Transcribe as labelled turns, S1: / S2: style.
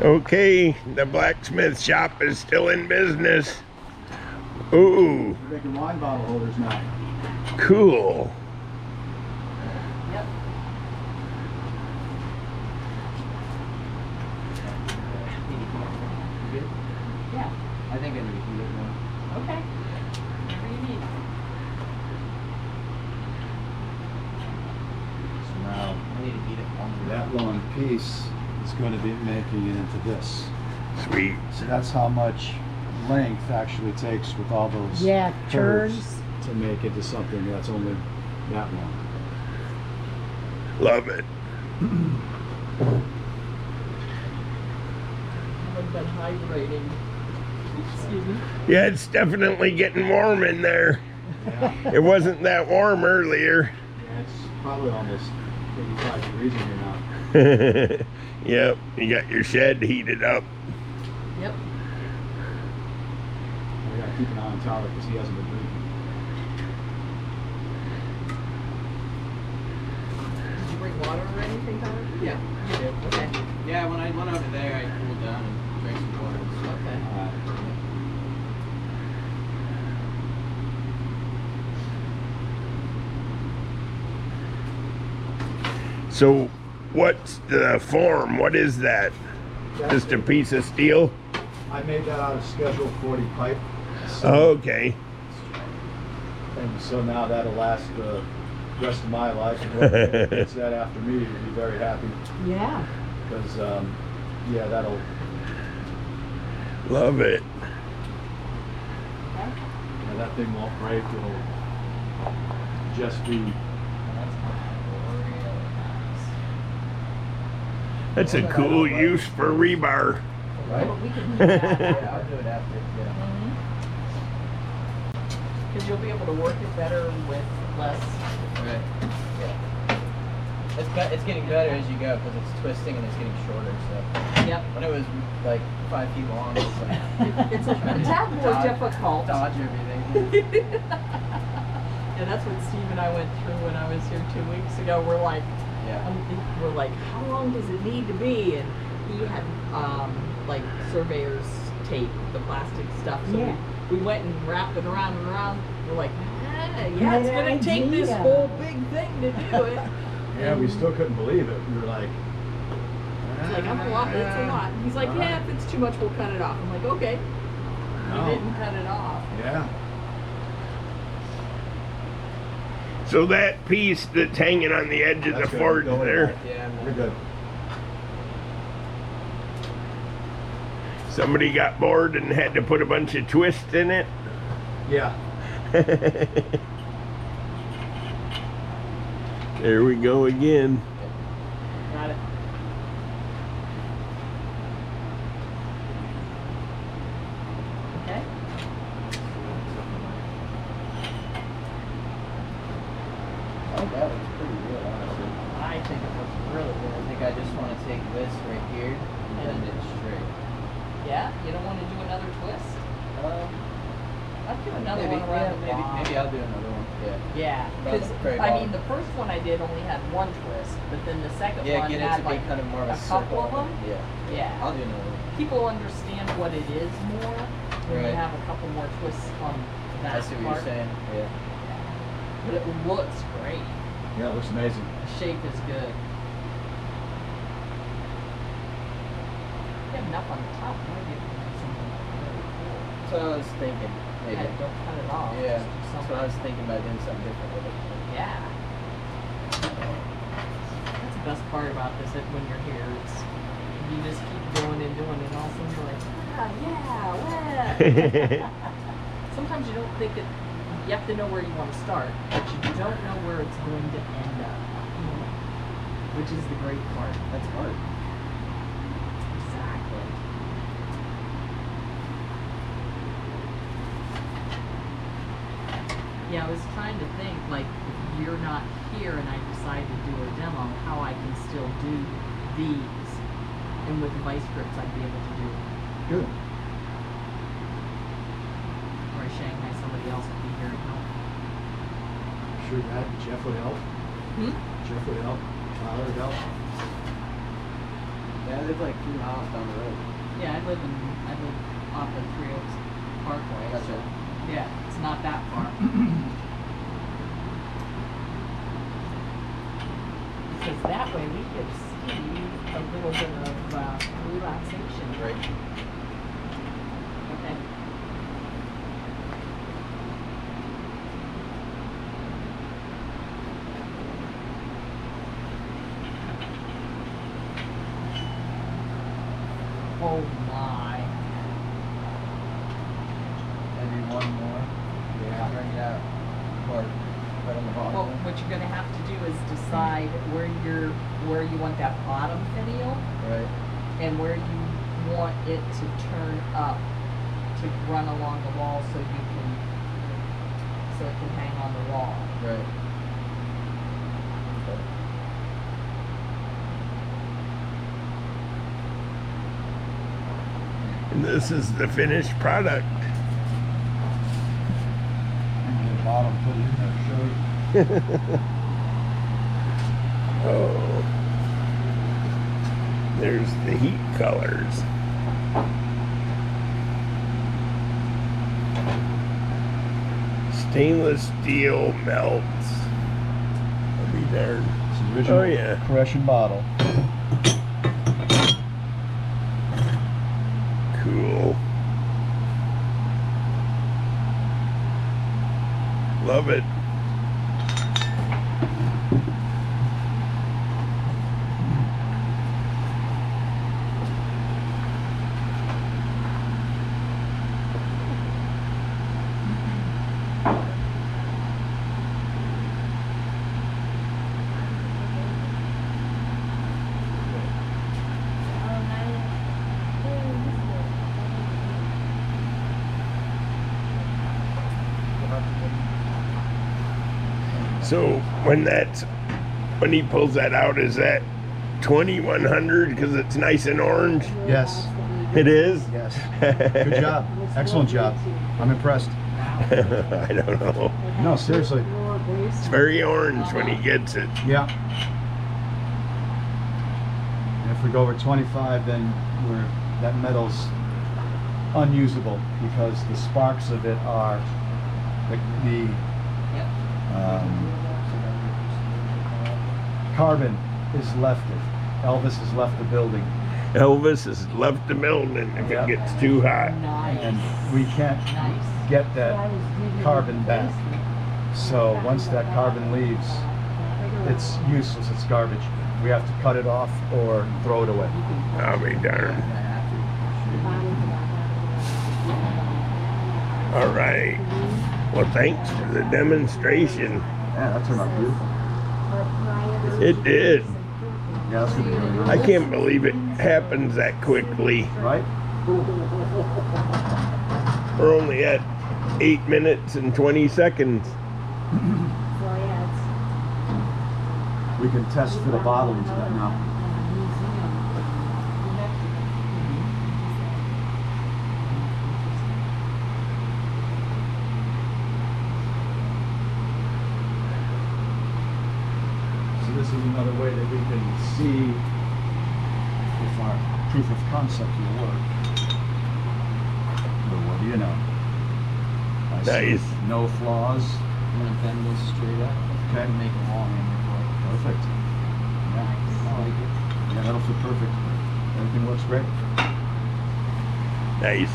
S1: Okay, the blacksmith shop is still in business. Ooh,
S2: We're making wine bottle holders now.
S1: cool.
S3: Yep. Yeah.
S2: I think I need to heat it more.
S3: Okay. Whatever you need.
S2: So now
S4: I need to heat it longer.
S2: that long piece is going to be making it into this.
S1: Sweet.
S2: So that's how much length actually takes with all those
S5: Yeah,
S2: curves
S5: turns.
S2: to make it to something that's only that long.
S1: Love it.
S3: I've been hydrating. Excuse me.
S1: Yeah, it's definitely getting warm in there.
S2: Yeah.
S1: It wasn't that warm earlier.
S2: Yeah, it's probably almost 85 degrees in here now.
S1: Yep, you got your shed heated up.
S3: Yep.
S2: We gotta keep an eye on Tyler because he hasn't been drinking.
S3: Did you bring water or anything, Tyler?
S4: Yeah.
S3: You did. Okay.
S4: Yeah, when I went over there, I cooled down and drank some water and stuff.
S3: Okay.
S1: So, what's the form? What is that? Just a piece of steel?
S2: I made that out of Schedule 40 pipe. So,
S1: Okay.
S2: and so now that'll last the rest of my life. And whoever gets that after me will be very happy
S5: Yeah.
S2: because, yeah, that'll.
S1: Love it.
S2: That thing won't break. It'll just be.
S1: That's a cool use for rebar.
S2: Right?
S3: But we can do that.
S4: Yeah, I'll do it after. Yeah.
S3: Because you'll be able to work it better with less.
S4: Right. Yeah. It's getting better as you go because it's twisting and it's getting shorter. So
S3: Yep.
S4: when it was like 5 feet long, it's like
S3: It's a tad more difficult.
S4: dodge everything.
S3: Yeah, that's what Steve and I went through when I was here 2 weeks ago. We're like, how long does it need to be? And he had like surveyor's tape, the plastic stuff. So
S5: Yeah.
S3: we went and wrapped it around and around. We're like, yeah, it's
S5: Good
S3: gonna take this
S5: idea.
S3: whole big thing to do it.
S2: Yeah, we still couldn't believe it. We were like.
S3: It's like, I'm a lot, it's a lot. He's like, yeah, if it's too much, we'll cut it off. I'm like, okay.
S2: No.
S3: We didn't cut it off.
S2: Yeah.
S1: So that piece that's hanging on the edge of
S2: That's
S1: the
S2: good.
S1: forge
S2: Go with
S1: there,
S2: that.
S4: Yeah.
S2: You're good.
S1: somebody got bored and had to put a bunch of twists in it.
S2: Yeah.
S1: There we go again.
S3: Got it. Okay.
S4: Oh, that looks pretty good, honestly.
S3: I think it looks really
S4: I
S3: good.
S4: think I just want to take this right here and bend it straight.
S3: Yeah? You don't want to do another twist? I'd do another
S4: maybe,
S3: one around the
S4: maybe
S3: bottom.
S4: I'll do another one. Yeah.
S3: Yeah,
S4: Around
S3: because
S4: the very
S3: I
S4: bottom.
S3: mean, the first one I did only had one twist, but then the second
S4: Yeah,
S3: one
S4: get it
S3: had
S4: to be
S3: like
S4: kind of more of a
S3: couple
S4: circle.
S3: of them.
S4: Yeah.
S3: Yeah.
S4: I'll do another one.
S3: People understand what it is more when you
S4: Right.
S3: have a couple more twists on that
S4: I see what
S3: part.
S4: you're saying. Yeah.
S3: But it looks great.
S2: Yeah, it looks amazing.
S3: The shape is good. You have enough on the top, might be able to do something really cool.
S4: So I was thinking, maybe.
S3: Yeah, don't cut it off.
S4: Yeah,
S3: just do
S4: that's
S3: something.
S4: what I was thinking about doing something different with it.
S3: Yeah. That's the best part about this when you're here. It's you just keep doing and doing and all of a sudden you're like, yeah, well. Sometimes you don't think it, you have to know where you want to start, but you don't know where it's going to end up. Which is the great part.
S4: That's hard.
S3: Exactly. Yeah, I was trying to think, like, if you're not here and I decide to do a demo, how I can still do these. And with the vice grips, I'd be able to do it.
S2: Good.
S3: Or in Shanghai, somebody else could be here and help.
S2: Sure that Jeff would help.
S3: Hmm?
S2: Jeff would help. Tyler would help.
S4: Yeah, live like 3 miles down the road.
S3: Yeah, I live off of Three Oaks Parkway.
S4: Gotcha.
S3: So, yeah, it's not that far. Because that way we could see a little bit of relaxation.
S4: Right.
S3: Okay. Oh my.
S2: Maybe one more.
S4: Yeah, bring it out. Or right on the bottom.
S3: Well, what you're gonna have to do is decide where you want that bottom finial
S4: Right.
S3: and where you want it to turn up to run along the wall so it can hang on the wall.
S4: Right.
S1: And this is the finished product.
S2: And the bottom, put it in there, show you.
S1: Oh. There's the heat colors. Stainless steel melts. I'll be darned.
S2: It's the original
S1: Oh, yeah.
S2: Koreshan bottle.
S1: Cool. Love it. So when he pulls that out, is that 2100 because it's nice and orange?
S2: Yes.
S1: It is?
S2: Yes. Good job. Excellent job. I'm impressed.
S1: I don't know.
S2: No, seriously.
S1: It's very orange when he gets it.
S2: Yeah. And if we go over 25, then that metal's unusable because the sparks of it are the carbon is left it. Elvis has left the building.
S1: Elvis has left the building if
S2: Yeah.
S1: it gets too hot.
S3: Nice.
S2: And we can't
S3: Nice.
S2: get that carbon back. So once that carbon leaves, it's useless, it's garbage. We have to cut it off or throw it away.
S1: I'll be darned. All right. Well, thanks for the demonstration.
S2: Yeah, that turned out beautiful.
S1: It did.
S2: Yeah, that's gonna be really
S1: I
S2: nice.
S1: can't believe it happens that quickly.
S2: Right?
S1: We're only at 8 minutes and 20 seconds.
S2: We can test for the bottlings now. So this is another way that we can see if our proof of concept will work. But what do you know? I see
S1: Nice.
S2: no flaws.
S4: I'm gonna bend this straight up.
S2: Okay.
S4: And make a long end for it.
S2: Perfect. Yeah.
S4: I like it.
S2: Yeah, that'll fit perfect. Everything works great.
S1: Nice.